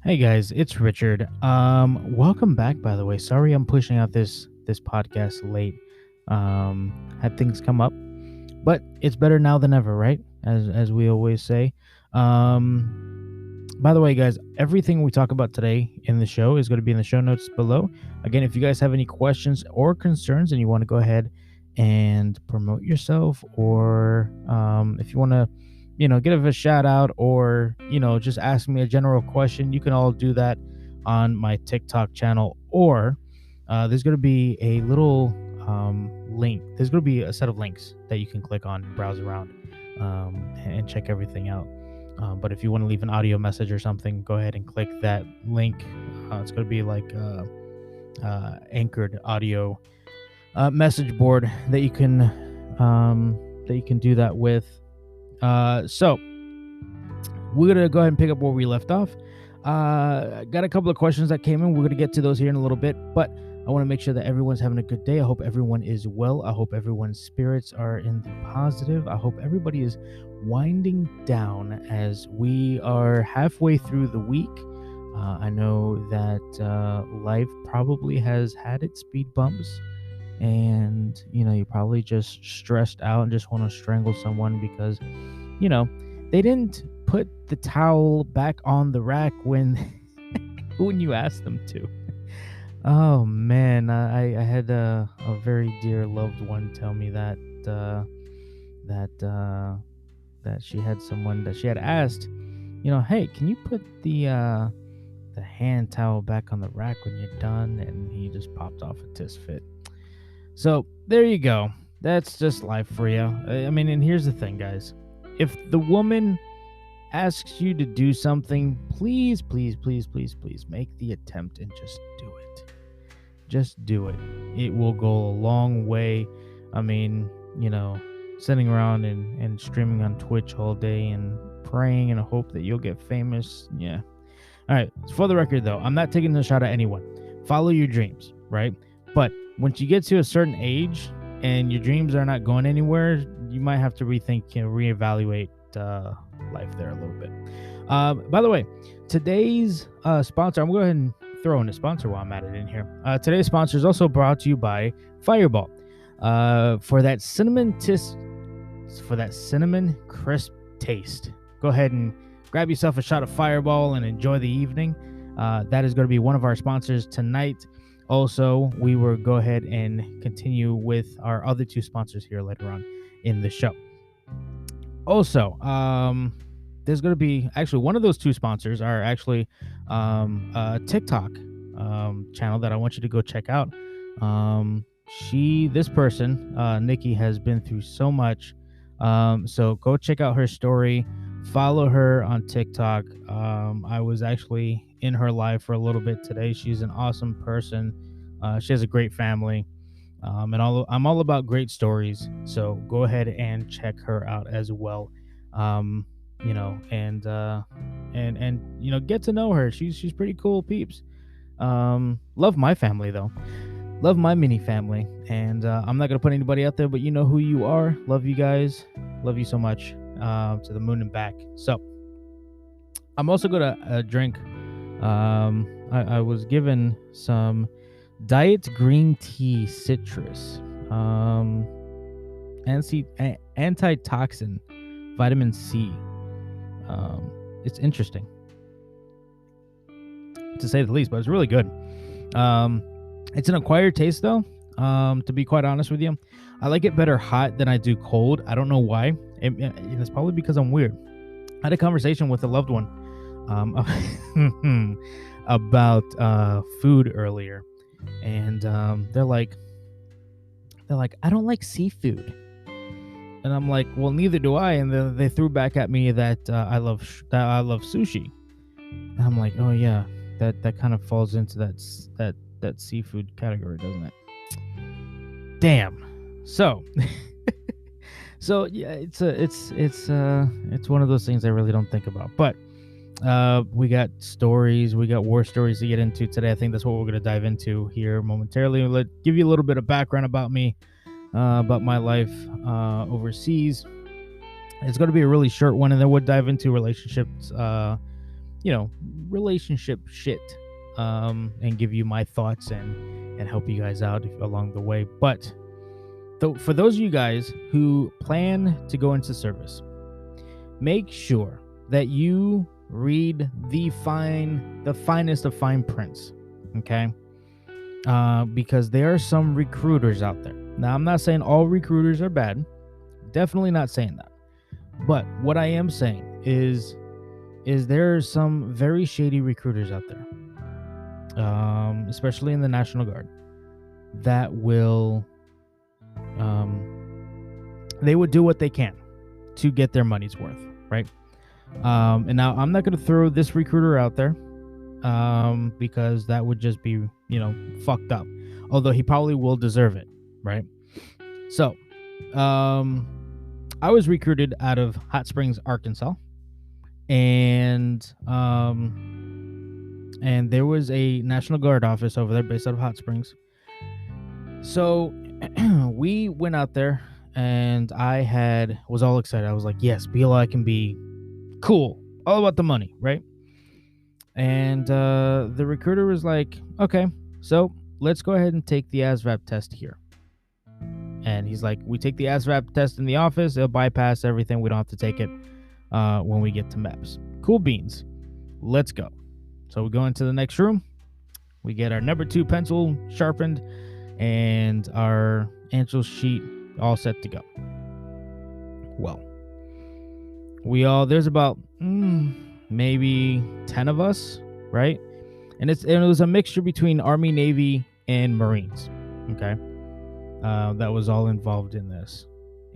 Hey guys, it's Richard. Welcome back. By the way, sorry I'm pushing out this podcast late. Had things come up, but it's better now than ever, right? As we always say. By the way, guys, everything we talk about today in the show is going to be in the show notes below. Again, if you guys have any questions or concerns and you want to go ahead and promote yourself, or if you want to give a shout out, or just ask me a general question, you can all do that on my TikTok channel, or there's going to be a little link. There's going to be a set of links that you can click on and browse around and check everything out. But if you want to leave an audio message or something, go ahead and click that link. It's going to be like anchored audio message board that you can do that with. So we're gonna go ahead and pick up where we left off. Got a couple of questions that came in. We're gonna get to those here in a little bit, but I want to make sure that everyone's having a good day. I hope everyone is well. I hope everyone's spirits are in the positive. I hope everybody is winding down as we are halfway through the week. I know that life probably has had its speed bumps, and you're probably just stressed out and just want to strangle someone because they didn't put the towel back on the rack when when you asked them to. Oh man, I had a very dear loved one tell me that she had someone that she had asked, hey, can you put the hand towel back on the rack when you're done? And he just popped off a tis fit. So there you go. That's just life for you. I mean, and here's the thing, guys. If the woman asks you to do something, please, please, please, please, please make the attempt and just do it. Just do it. It will go a long way. I mean, sitting around and streaming on Twitch all day and praying in a hope that you'll get famous. Yeah. All right. For the record, though, I'm not taking a shot at anyone. Follow your dreams, right? But once you get to a certain age and your dreams are not going anywhere, you might have to rethink, reevaluate life there a little bit. By the way, today's sponsor, I'm going to go ahead and throw in a sponsor while I'm at it in here. Today's sponsor is also brought to you by Fireball. For that cinnamon crisp taste, go ahead and grab yourself a shot of Fireball and enjoy the evening. That is going to be one of our sponsors tonight. Also, we will go ahead and continue with our other two sponsors here later on in the show. Also, there's going to be actually one of those two sponsors are actually a TikTok channel that I want you to go check out. This person, Nikki, has been through so much. So go check out her story. Follow her on TikTok. I was actually in her live for a little bit today. She's an awesome person. She has a great family. And I'm all about great stories. So go ahead and check her out as well. And get to know her. She's pretty cool peeps. Love my family though. Love my mini family. And I'm not gonna put anybody out there, but you know who you are. Love you guys. Love you so much. To the moon and back. So I'm also gonna drink. I was given some diet green tea citrus, antitoxin, vitamin C. It's interesting to say the least, but it's really good. It's an acquired taste though. To be quite honest with you, I like it better hot than I do cold. I don't know why. It's probably because I'm weird. I had a conversation with a loved one about food earlier, and they're like, I don't like seafood, and I'm like, well, neither do I. And then they threw back at me that I love sushi. And I'm like, oh yeah, that kind of falls into that seafood category, doesn't it? Damn. So so yeah, it's one of those things I really don't think about. But we got stories, we got war stories to get into today. I think that's what we're going to dive into here momentarily. Let give you a little bit of background about me, about my life overseas. It's going to be a really short one, and then we'll dive into relationships you know, relationship shit, and give you my thoughts and help you guys out along the way. But for those of you guys who plan to go into service, make sure that you read the finest of fine prints, okay? Because there are some recruiters out there. Now, I'm not saying all recruiters are bad. Definitely not saying that. But what I am saying is there are some very shady recruiters out there, especially in the National Guard, that will, they would do what they can to get their money's worth, right? And now I'm not going to throw this recruiter out there, because that would just be, fucked up. Although he probably will deserve it, right? So, I was recruited out of Hot Springs, Arkansas, and there was a National Guard office over there based out of Hot Springs. So we went out there, and I was all excited. I was like, yes, be all I can be. Cool. All about the money, right? And the recruiter was like, okay, so let's go ahead and take the ASVAB test here. And he's like, we take the ASVAB test in the office. It'll bypass everything. We don't have to take it when we get to MEPS. Cool beans. Let's go. So we go into the next room. We get our number 2 pencil sharpened and our answer sheet all set to go. Well, there's about maybe 10 of us, right? And it was a mixture between Army, Navy, and Marines. Okay. That was all involved in this.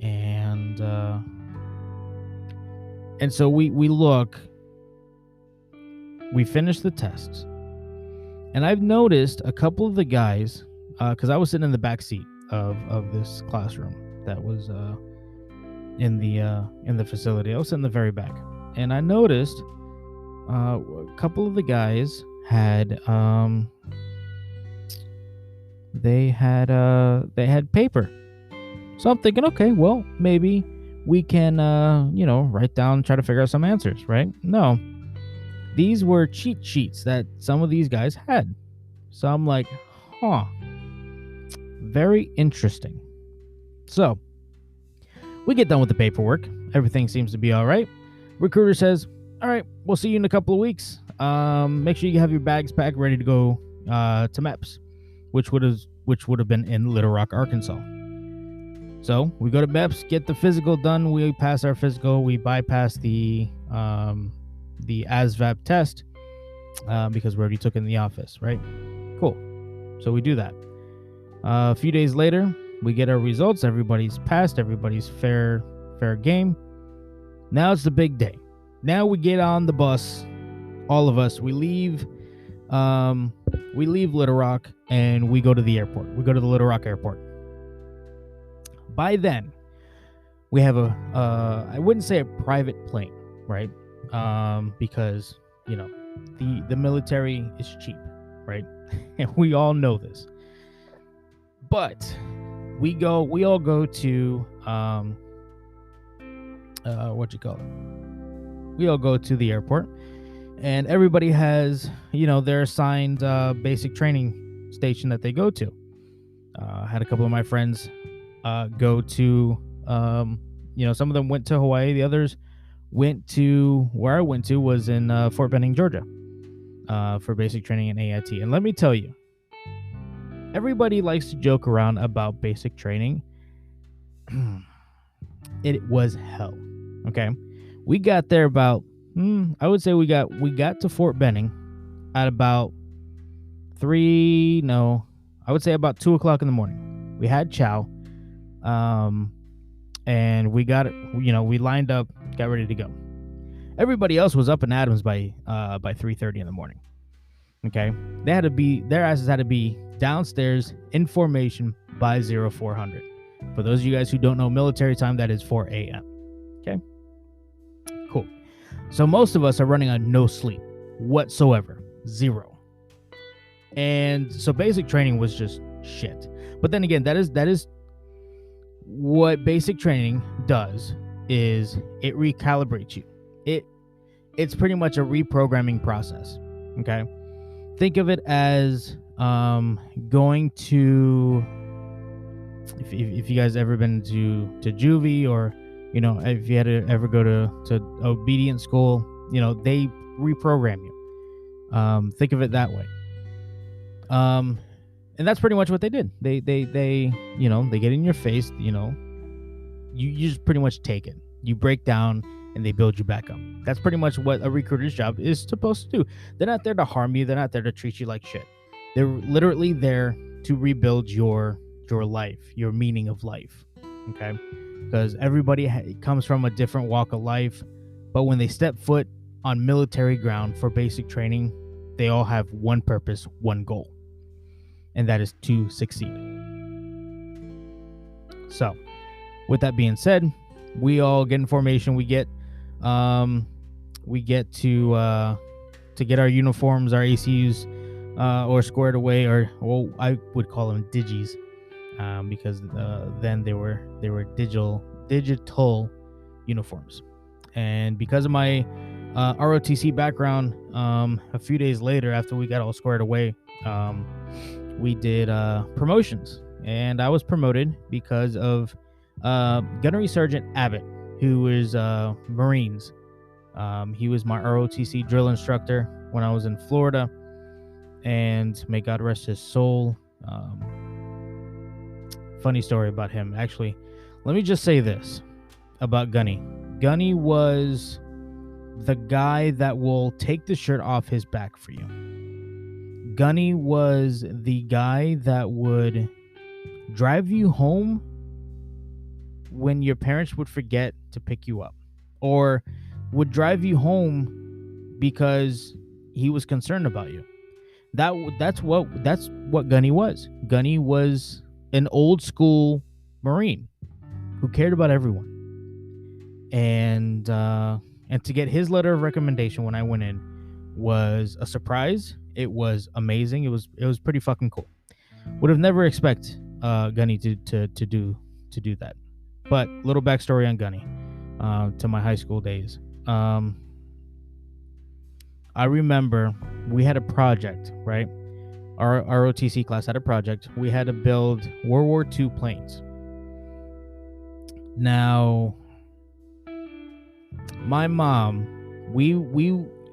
And so we finish the tests. And I've noticed a couple of the guys, because I was sitting in the back seat of this classroom that was in the facility. I was in the very back, and I noticed a couple of the guys had they had paper. So I'm thinking, okay, well, maybe we can write down, try to figure out some answers, right? No, these were cheat sheets that some of these guys had. So I'm like, very interesting. So we get done with the paperwork. Everything seems to be all right. Recruiter says, all right, we'll see you in a couple of weeks. Make sure you have your bags packed, ready to go to MEPS, which would have been in Little Rock, Arkansas. So we go to MEPS, get the physical done. We pass our physical. We bypass the ASVAB test because we already took it in the office, right? Cool. So we do that. A few days later, we get our results. Everybody's passed. Everybody's fair game. Now it's the big day. Now we get on the bus. All of us. We leave Little Rock and we go to the airport. We go to the Little Rock airport. By then, we have I wouldn't say a private plane, right? Because the military is cheap, right? And we all know this. But we all go to we all go to the airport, and everybody has their assigned basic training station that they go to. I had a couple of my friends go to some of them went to Hawaii, the others went to where I went to was in Fort Benning, Georgia, for basic training and AIT. And let me tell you, everybody likes to joke around about basic training. It was hell. Okay. We got there about, I would say we got to Fort Benning at about about 2:00 in the morning. We had chow. And we got it, we lined up, got ready to go. Everybody else was up in Adams by 3:30 in the morning. Okay. Their asses had to be downstairs in formation by 0400. For those of you guys who don't know military time, that is 4 a.m. Okay. Cool. So most of us are running on no sleep whatsoever. Zero. And so basic training was just shit. But then again, that is what basic training does, is it recalibrates you. it's pretty much a reprogramming process. Okay, think of it as going to, if you guys ever been to juvie, or if you had to ever go to obedience school, they reprogram you. Think of it that way. And that's pretty much what they did. They get in your face. You just pretty much take it. You break down and they build you back up. That's pretty much what a recruiter's job is supposed to do. They're not there to harm you. They're not there to treat you like shit. They're literally there to rebuild your life, your meaning of life. Okay, because everybody comes from a different walk of life, but when they step foot on military ground for basic training, they all have one purpose, one goal, and that is to succeed. So, with that being said, we all get in formation. We get to get our uniforms, our ACUs, or squared away, or I would call them digis, because then they were digital uniforms. And because of my ROTC background, a few days later, after we got all squared away, we did promotions, and I was promoted because of Gunnery Sergeant Abbott, who is Marines. He was my ROTC drill instructor when I was in Florida, and may God rest his soul. Funny story about him. Actually, let me just say this about Gunny. Gunny was the guy that will take the shirt off his back for you. Gunny was the guy that would drive you home when your parents would forget to pick you up, or would drive you home because he was concerned about you. That's what Gunny was. Gunny was an old school Marine who cared about everyone. And to get his letter of recommendation when I went in was a surprise. It was amazing. It was pretty fucking cool. Would have never expect Gunny to do that. But little backstory on Gunny, to my high school days. I remember we had a project, right? Our ROTC class had a project. We had to build World War II planes. Now, my mom,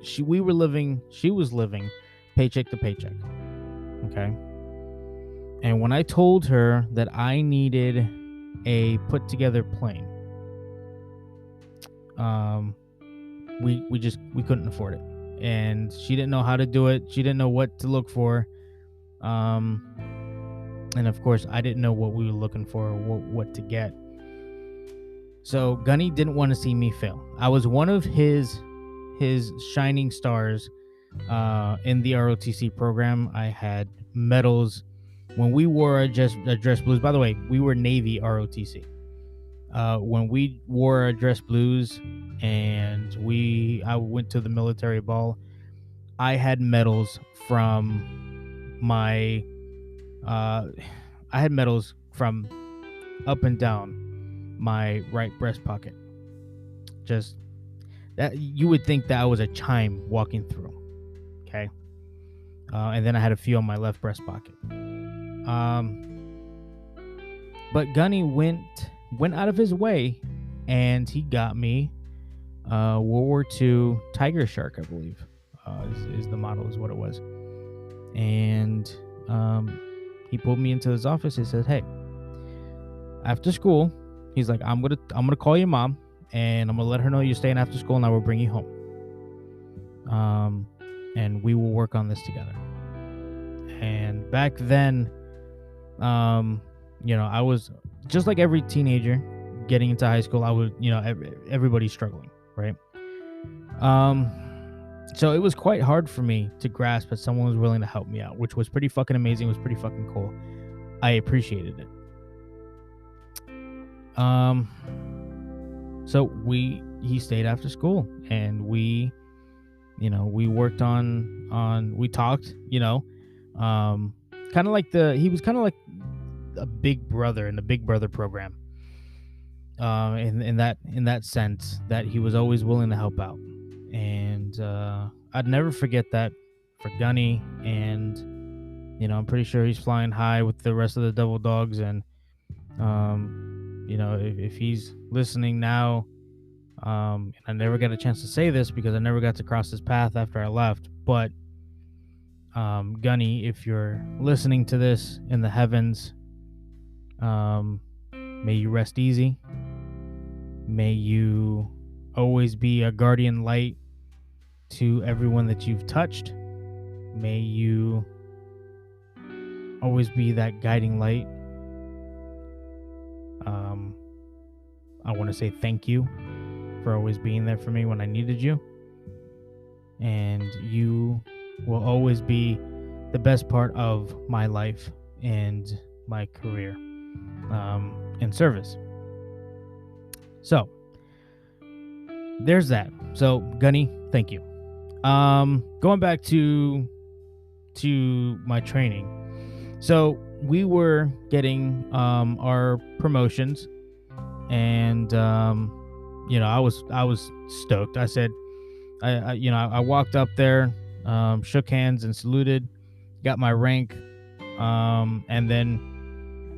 she was living paycheck to paycheck. Okay. And when I told her that I needed a put together plane, we couldn't afford it. And she didn't know how to do it. She didn't know what to look for. And of course, I didn't know what we were looking for, or what to get. So Gunny didn't want to see me fail. I was one of his shining stars in the ROTC program. I had medals when we wore a dress blues. By the way, we were Navy ROTC. When we wore a dress blues and I went to the military ball, I had medals from my up and down my right breast pocket. Just that, you would think that I was a chime walking through. Okay. And then I had a few on my left breast pocket. But Gunny went out of his way, and he got me World War II Tiger Shark, I believe, is the model, is what it was. And he pulled me into his office. He said, "Hey, after school," he's like, I'm gonna call your mom, and I'm gonna let her know you're staying after school, and I will bring you home. And we will work on this together." And back then, I was just like every teenager getting into high school. I was, everybody's struggling, right? So it was quite hard for me to grasp that someone was willing to help me out, which was pretty fucking amazing. It was pretty fucking cool. I appreciated it. So he stayed after school, and we worked on we talked, kind of like he was kind of like a big brother in the Big Brother program. In that sense, that he was always willing to help out. And I'd never forget that for Gunny. And I'm pretty sure he's flying high with the rest of the Devil Dogs. And if he's listening now, and I never got a chance to say this because I never got to cross his path after I left, but Gunny, if you're listening to this in the heavens, may you rest easy. May you always be a guardian light to everyone that you've touched. May you always be that guiding light. I want to say thank you for always being there for me when I needed you. And you will always be the best part of my life and my career and service. So there's that. So Gunny, thank you. Going back to my training. So we were getting our promotions, and I was stoked. I said, I walked up there, shook hands and saluted, got my rank, and then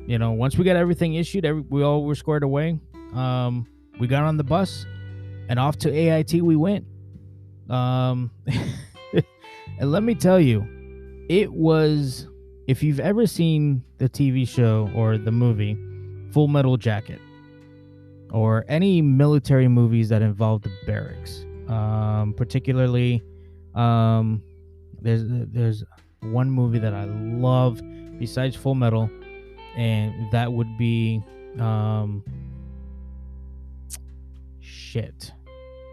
once we got everything issued, we all were squared away. We got on the bus and off to AIT we went. And let me tell you, it was, if you've ever seen the TV show or the movie Full Metal Jacket, or any military movies that involve the barracks, particularly, there's one movie that I love besides Full Metal, and that would be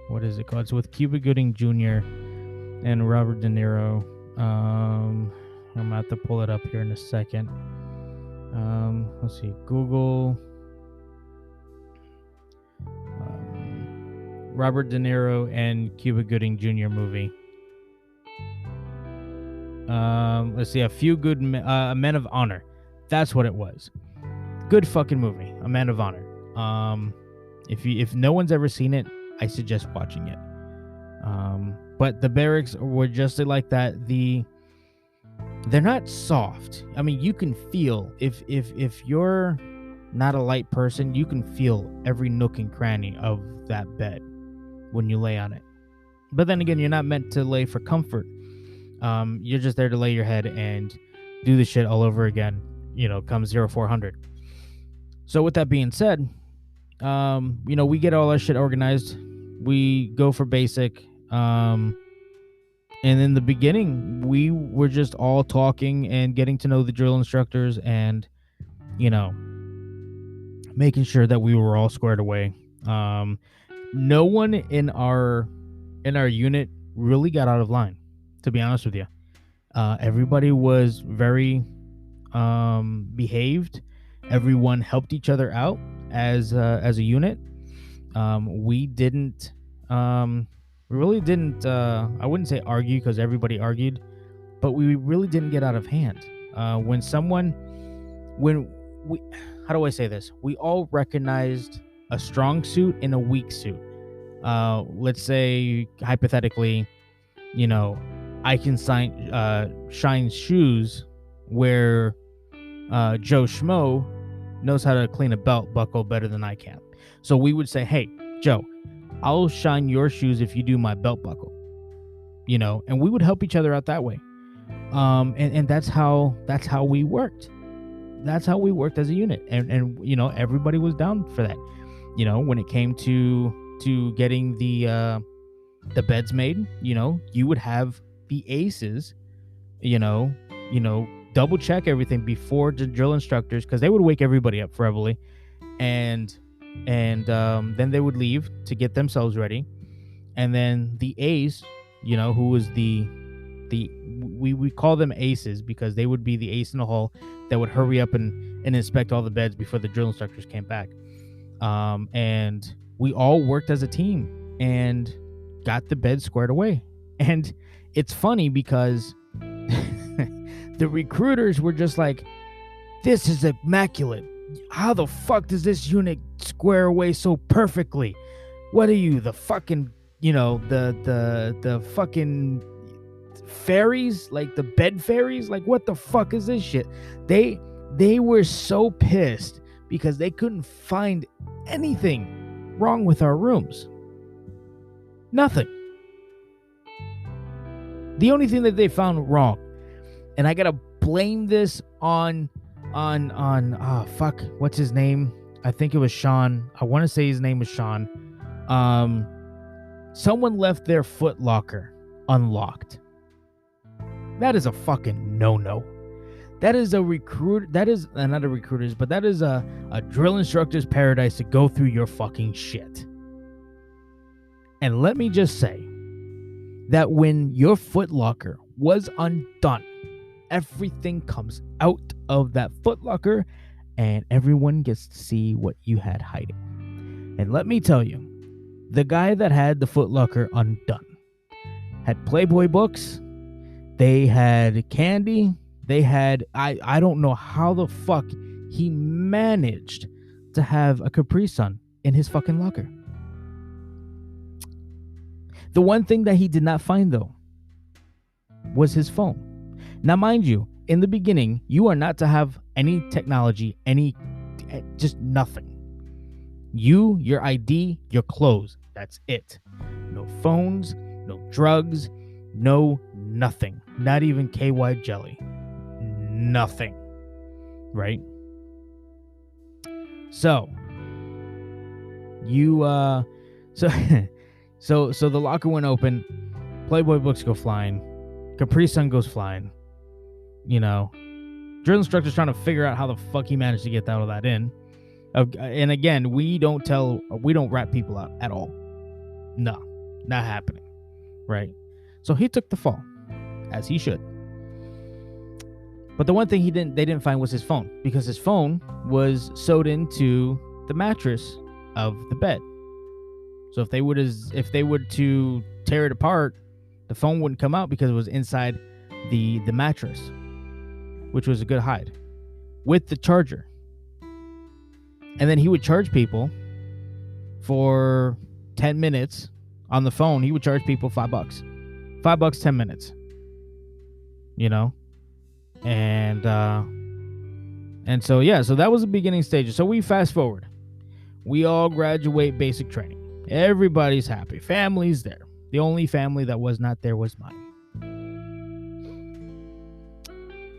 what is it called? It's with Cuba Gooding Jr. and Robert De Niro. I'm gonna have to pull it up here in a second. Let's see, Google Robert De Niro and Cuba Gooding Jr. movie. Let's see, A Few Good Men of Honor. That's what it was. Good fucking movie, A Man of Honor. If no one's ever seen it, I suggest watching it. But the barracks were just like that. They're not soft. I mean, you can feel, if you're not a light person, you can feel every nook and cranny of that bed when you lay on it. But then again, you're not meant to lay for comfort. You're just there to lay your head and do the shit all over again, come 0400. So with that being said, we get all our shit organized. We go for basic. And in the beginning, we were just all talking and getting to know the drill instructors and, making sure that we were all squared away. No one in our unit really got out of line, to be honest with you. Everybody was very behaved. Everyone helped each other out as a unit. We really didn't I wouldn't say argue, because everybody argued, but we really didn't get out of hand. How do I say this? We all recognized a strong suit and a weak suit. Let's say, hypothetically, I can shine shoes where Joe Schmo knows how to clean a belt buckle better than I can. So we would say, hey, Joe, I'll shine your shoes if you do my belt buckle, and we would help each other out that way. And that's how we worked. That's how we worked as a unit. And everybody was down for that. When it came to getting the beds made, you would have the aces, double check everything before the drill instructors, because they would wake everybody up foreverly, and then they would leave to get themselves ready, and then the ace, who was we call them aces because they would be the ace in the hall that would hurry up and inspect all the beds before the drill instructors came back. And we all worked as a team and got the bed squared away. And it's funny because the recruiters were just like, this is immaculate. How the fuck does this unit square away so perfectly? What are you, the fucking the fucking fairies, like the bed fairies. Like, what the fuck is this shit? They were so pissed because they couldn't find anything wrong with our rooms. Nothing. The only thing that they found wrong, and I gotta blame this on fuck, what's his name? I think it was Sean. I want to say his name was Sean. Someone left their foot locker unlocked. That is a fucking no-no. That is a recruit. That is not a recruiter's, but that is a drill instructor's paradise to go through your fucking shit. And let me just say that when your foot locker was undone, everything comes out of that foot locker and everyone gets to see what you had hiding. And let me tell you, the guy that had the foot locker undone had Playboy books, they had candy, they had, I don't know how the fuck he managed to have a Capri Sun in his fucking locker. The one thing that he did not find, though, was his phone. Now, mind you, in the beginning, you are not to have any technology, just nothing. Your ID, your clothes, that's it. No phones, no drugs, no nothing. Not even KY jelly. Nothing. Right? So, So the locker went open, Playboy books go flying, Capri Sun goes flying, drill instructor's trying to figure out how the fuck he managed to get all that in. And again, we don't rat people out at all. No, not happening. Right? So he took the fall, as he should. But the one thing they didn't find was his phone, because his phone was sewed into the mattress of the bed. So if they were to tear it apart, the phone wouldn't come out because it was inside the mattress, which was a good hide, with the charger. And then he would charge people for 10 minutes on the phone. He would charge people $5. $5, 10 minutes. And so that was the beginning stage. So we fast forward. We all graduate basic training. Everybody's happy. Family's there. The only family that was not there was mine.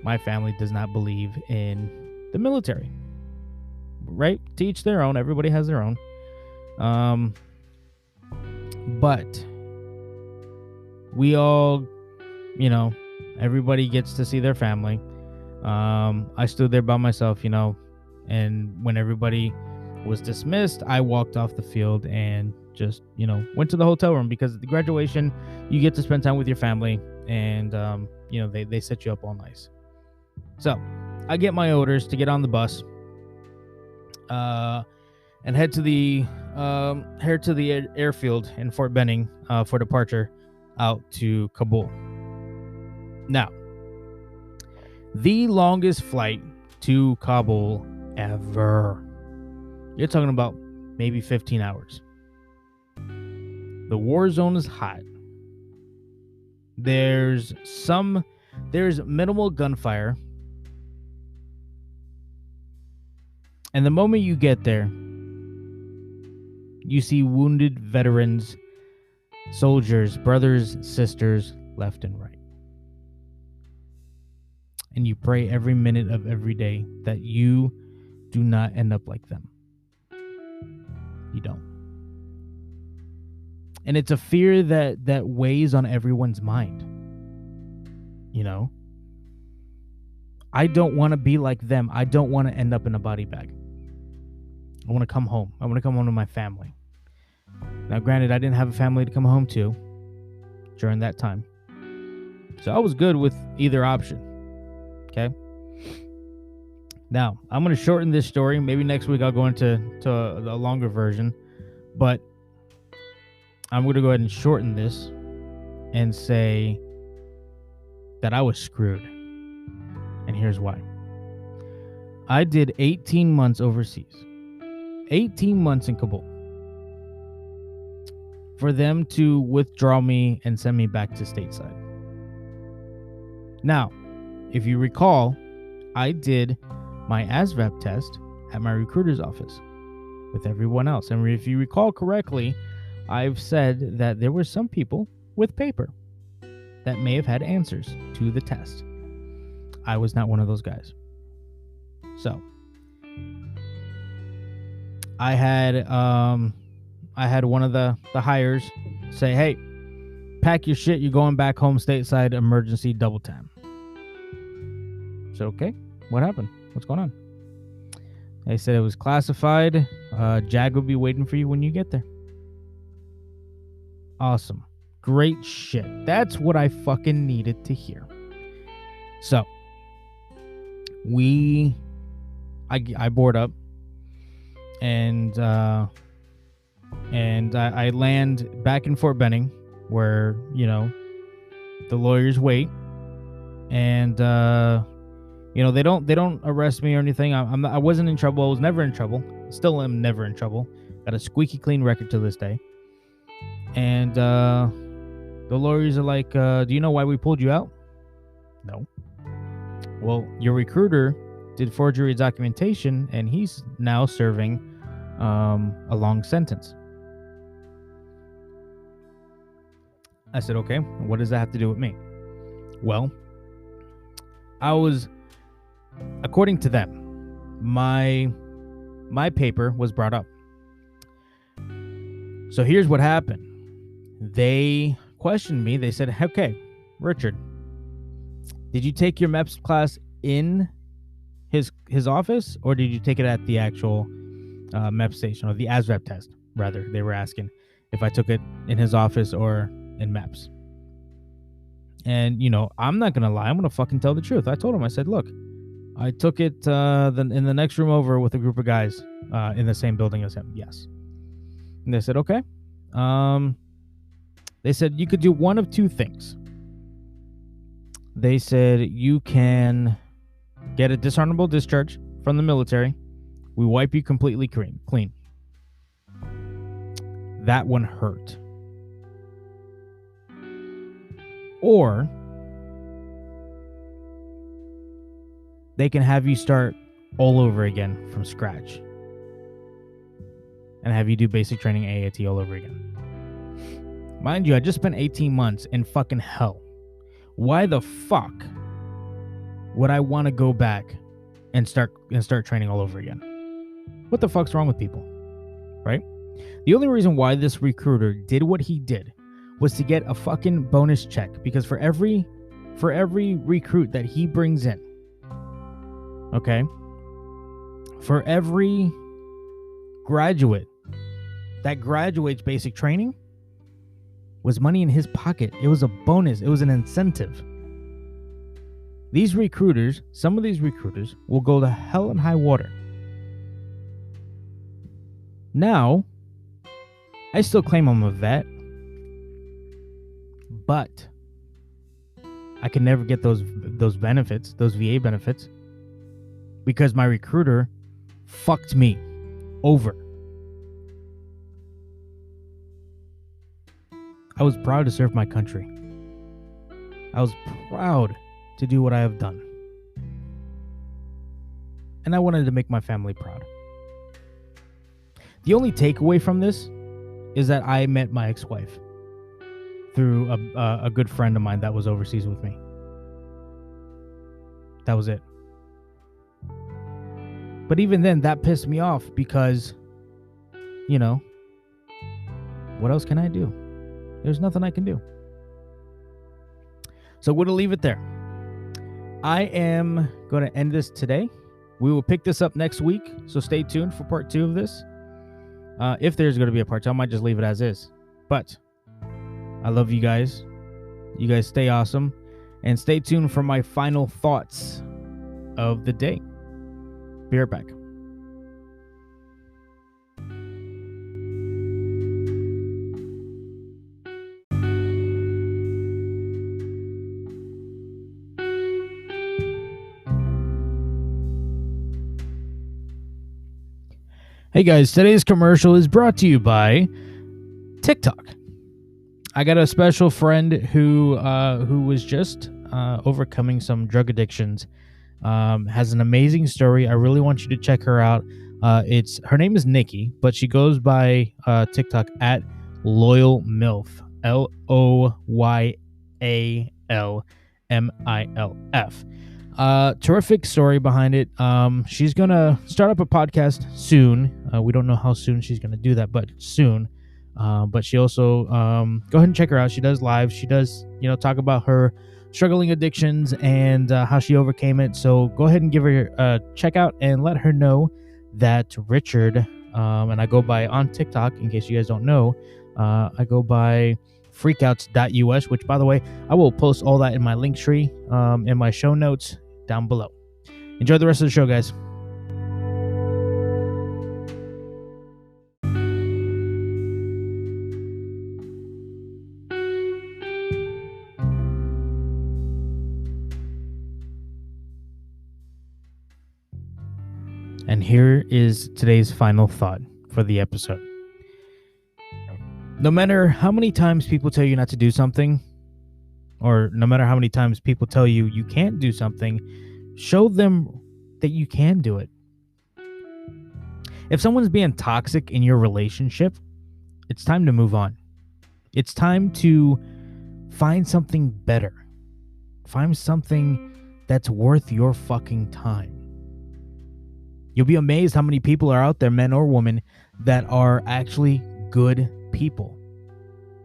My family does not believe in the military. Right? To each their own. Everybody has their own. But we all, everybody gets to see their family. I stood there by myself, and when everybody was dismissed, I walked off the field and just, went to the hotel room, because at the graduation, you get to spend time with your family, and, they set you up all nice. So I get my orders to get on the bus, and head to the airfield in Fort Benning, for departure out to Kabul. Now, the longest flight to Kabul ever. You're talking about maybe 15 hours. The war zone is hot. There's minimal gunfire. And the moment you get there, you see wounded veterans, soldiers, brothers, sisters, left and right. And you pray every minute of every day that you do not end up like them. You don't. And it's a fear that weighs on everyone's mind. I don't want to be like them. I don't want to end up in a body bag. I want to come home. I want to come home to my family. Now, granted, I didn't have a family to come home to during that time. So I was good with either option. Okay? Now, I'm going to shorten this story. Maybe next week I'll go into a longer version. But I'm going to go ahead and shorten this and say that I was screwed. And here's why. I did 18 months overseas. 18 months in Kabul. for them to withdraw me and send me back to stateside. Now, if you recall, I did my ASVAB test at my recruiter's office with everyone else. And if you recall correctly, I've said that there were some people with paper that may have had answers to the test. I was not one of those guys. So I had one of the hires say, "Hey, pack your shit. You're going back home stateside. Emergency double time." So okay, what happened? What's going on? They said it was classified. Jag will be waiting for you when you get there. Awesome. Great shit. That's what I fucking needed to hear. So I board up and I land back in Fort Benning where, you know, the lawyers wait, and they don't arrest me or anything. I wasn't in trouble. I was never in trouble. Still am never in trouble. Got a squeaky clean record to this day. And the lawyers are like, "Do you know why we pulled you out?" No. Well, your recruiter did forgery documentation, and he's now serving a long sentence. I said, okay, what does that have to do with me? Well, according to them, my paper was brought up. So here's what happened. They questioned me. They said, "Okay, Richard, did you take your MEPS class in his office, or did you take it at the actual MEPS station, or the ASVAB test?" Rather, they were asking if I took it in his office or in MEPS. And, I'm not going to lie. I'm going to fucking tell the truth. I told him, I said, "Look, I took it in the next room over with a group of guys in the same building as him." Yes. And they said, "Okay." They said you could do one of two things. They said you can get a dishonorable discharge from the military. We wipe you completely clean. That one hurt. Or they can have you start all over again from scratch and have you do basic training AAT all over again. Mind you, I just spent 18 months in fucking hell. Why the fuck would I want to go back and start training all over again? What the fuck's wrong with people? Right? The only reason why this recruiter did what he did was to get a fucking bonus check, because for every recruit that he brings in, okay, for every graduate that graduates basic training, was money in his pocket. It was a bonus. It was an incentive. Some of these recruiters will go to hell and high water. Now, I still claim I'm a vet, but I can never get those benefits, those VA benefits, because my recruiter fucked me over. I was proud to serve my country. I was proud to do what I have done. And I wanted to make my family proud. The only takeaway from this is that I met my ex-wife through a good friend of mine that was overseas with me. That was it. But even then, that pissed me off because, what else can I do? There's nothing I can do. So we'll leave it there. I am going to end this today. We will pick this up next week, so stay tuned for part 2 of this. If there's going to be a part 2, I might just leave it as is. But I love you guys. You guys stay awesome. And stay tuned for my final thoughts of the day. Be right back. Hey guys, today's commercial is brought to you by TikTok. I got a special friend who was just overcoming some drug addictions. Has an amazing story. I really want you to check her out. Her name is Nikki, but she goes by TikTok at Loyal MILF, LOYALMILF. Terrific story behind it. She's gonna start up a podcast soon. We don't know how soon she's gonna do that, but soon. But she also go ahead and check her out. She does live. She does talk about her struggling addictions and how she overcame it. So go ahead and give her a check out and let her know that Richard, and I go by on TikTok, in case you guys don't know, I go by freakouts.us, which, by the way, I will post all that in my link tree, in my show notes down below. Enjoy the rest of the show, guys. And here is today's final thought for the episode. No matter how many times people tell you not to do something, or no matter how many times people tell you you can't do something, show them that you can do it. If someone's being toxic in your relationship, it's time to move on. It's time to find something better. Find something that's worth your fucking time. You'll be amazed how many people are out there, men or women, that are actually good people,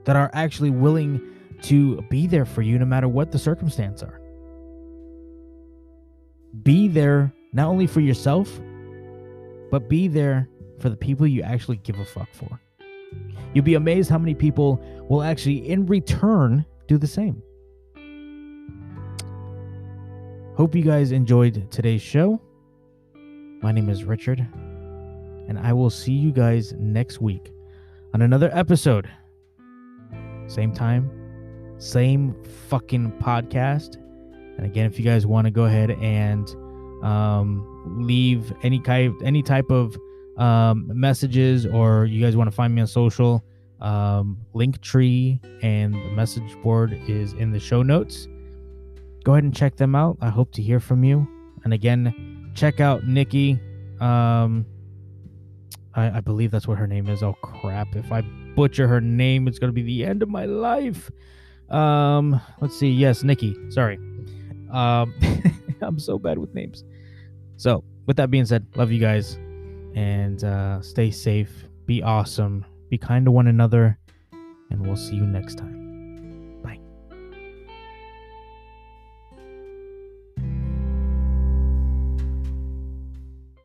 that are actually willing to be there for you no matter what the circumstance are. Be there not only for yourself, but be there for the people you actually give a fuck for. You'll be amazed how many people will actually, in return, do the same. Hope you guys enjoyed today's show. My name is Richard, and I will see you guys next week on another episode. Same time, same fucking podcast. And again, if you guys want to go ahead and leave any type of messages, or you guys want to find me on social, Linktree and the message board is in the show notes. Go ahead and check them out. I hope to hear from you. And again, check out Nikki. I believe that's what her name is. Oh crap! If I butcher her name, it's gonna be the end of my life. Let's see. Yes, Nikki. Sorry. I'm so bad with names. So, with that being said, love you guys, and stay safe. Be awesome. Be kind to one another, and we'll see you next time.